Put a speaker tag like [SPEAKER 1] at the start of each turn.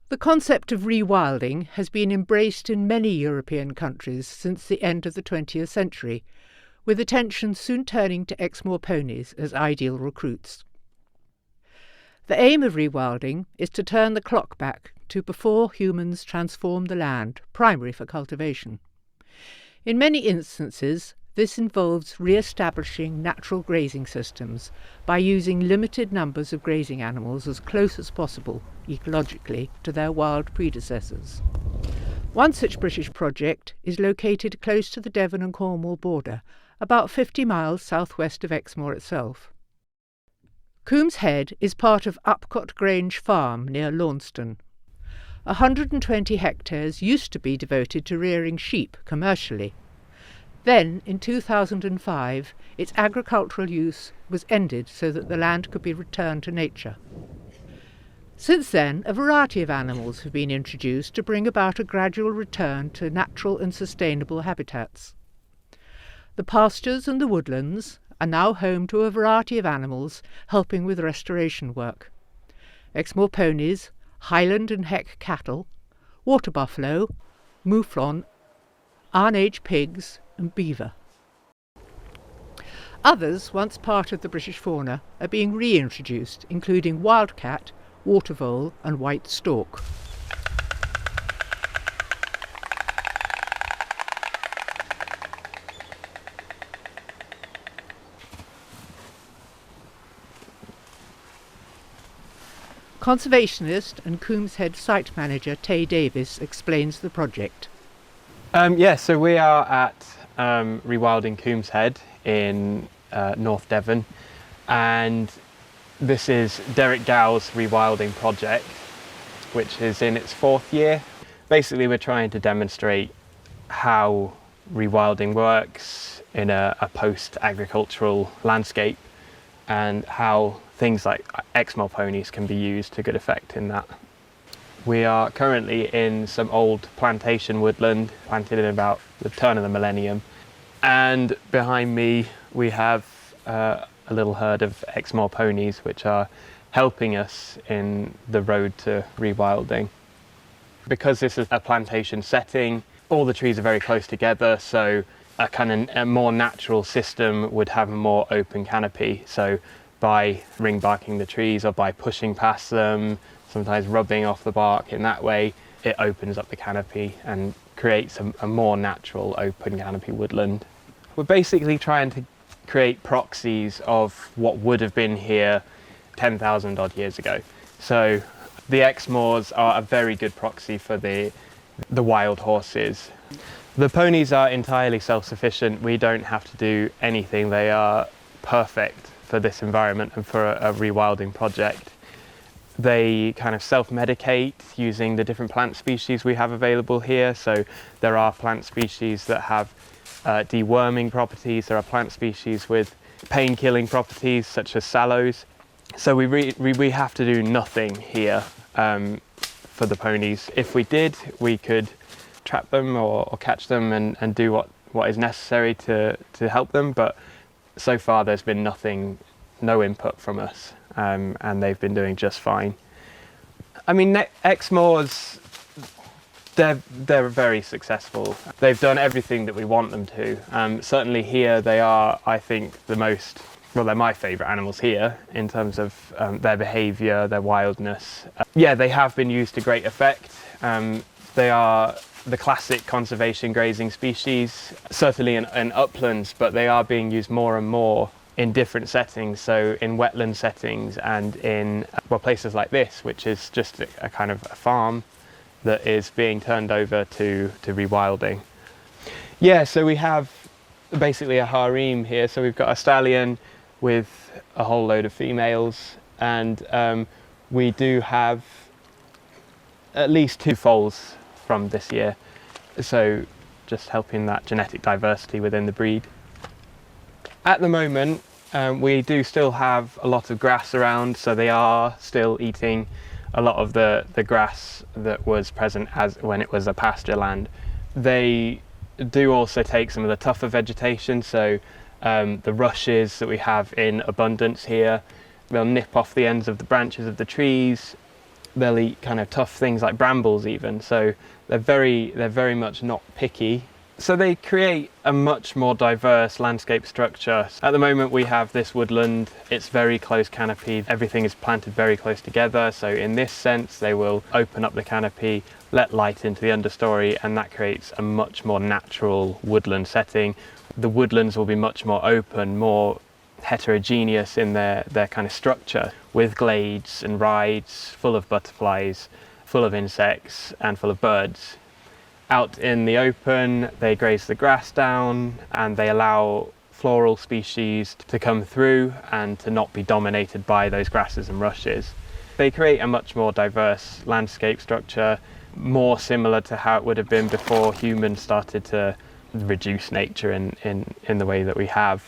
[SPEAKER 1] The concept of rewilding has been embraced in many European countries since the end of the 20th century, with attention soon turning to Exmoor ponies as ideal recruits. The aim of rewilding is to turn the clock back to before humans transformed the land, primary for cultivation. In many instances, this involves re-establishing natural grazing systems by using limited numbers of grazing animals as close as possible, ecologically, to their wild predecessors. One such British project is located close to the Devon and Cornwall border, about 50 miles southwest of Exmoor itself. Coombeshead is part of Upcott Grange Farm near Launceston. 120 hectares used to be devoted to rearing sheep commercially. Then, in 2005, its agricultural use was ended so that the land could be returned to nature. Since then, a variety of animals have been introduced to bring about a gradual return to natural and sustainable habitats. The pastures and the woodlands are now home to a variety of animals helping with restoration work. Exmoor ponies, Highland and Heck cattle, water buffalo, mouflon, Arnage pigs and beaver. Others, once part of the British fauna, are being reintroduced, including wildcat, water vole and white stork. Conservationist and Coombeshead site manager Tay Davis explains the project.
[SPEAKER 2] So we are at Rewilding Coombeshead in North Devon, and this is Derek Gow's Rewilding project, which is in its 4th year. Basically, we're trying to demonstrate how rewilding works in a post-agricultural landscape and how things like Exmoor ponies can be used to good effect in that. We are currently in some old plantation woodland planted in about the turn of the millennium, and behind me we have a little herd of Exmoor ponies which are helping us in the road to rewilding. Because this is a plantation setting, all the trees are very close together, so a more natural system would have a more open canopy. So by ring barking the trees or by pushing past them, sometimes rubbing off the bark in that way, it opens up the canopy and creates a more natural open canopy woodland. We're basically trying to create proxies of what would have been here 10,000 odd years ago. So the Exmoors are a very good proxy for the wild horses. The ponies are entirely self-sufficient. We don't have to do anything. They are perfect for this environment and for a rewilding project. They kind of self-medicate using the different plant species we have available here. So there are plant species that have deworming properties. There are plant species with pain-killing properties such as sallows. So we have to do nothing here for the ponies. If we did, we could trap them or catch them and do what is necessary to help them. But so far there's been no input from us, and they've been doing just fine. I mean, Exmoors, they're very successful. They've done everything that we want them to. Certainly here they are, I think, they're my favourite animals here in terms of their behaviour, their wildness. They have been used to great effect. They are the classic conservation grazing species, certainly in uplands, but they are being used more and more in different settings, so in wetland settings and in places like this, which is just a kind of a farm that is being turned over to rewilding. So we have basically a harem here, so we've got a stallion with a whole load of females, and we do have at least 2 foals from this year, so just helping that genetic diversity within the breed. At the moment we do still have a lot of grass around, so they are still eating a lot of the grass that was present as when it was a pasture land. They do also take some of the tougher vegetation, so the rushes that we have in abundance here, they'll nip off the ends of the branches of the trees. they'll eat kind of tough things like brambles even, so they're very much not picky. So they create a much more diverse landscape structure. At the moment we have this woodland, it's very close canopy, everything is planted very close together, so in this sense they will open up the canopy, let light into the understory, and that creates a much more natural woodland setting. The woodlands will be much more open, more heterogeneous in their kind of structure, with glades and rides full of butterflies, full of insects and full of birds. Out in the open, they graze the grass down and they allow floral species to come through and to not be dominated by those grasses and rushes. They create a much more diverse landscape structure, more similar to how it would have been before humans started to reduce nature in the way that we have.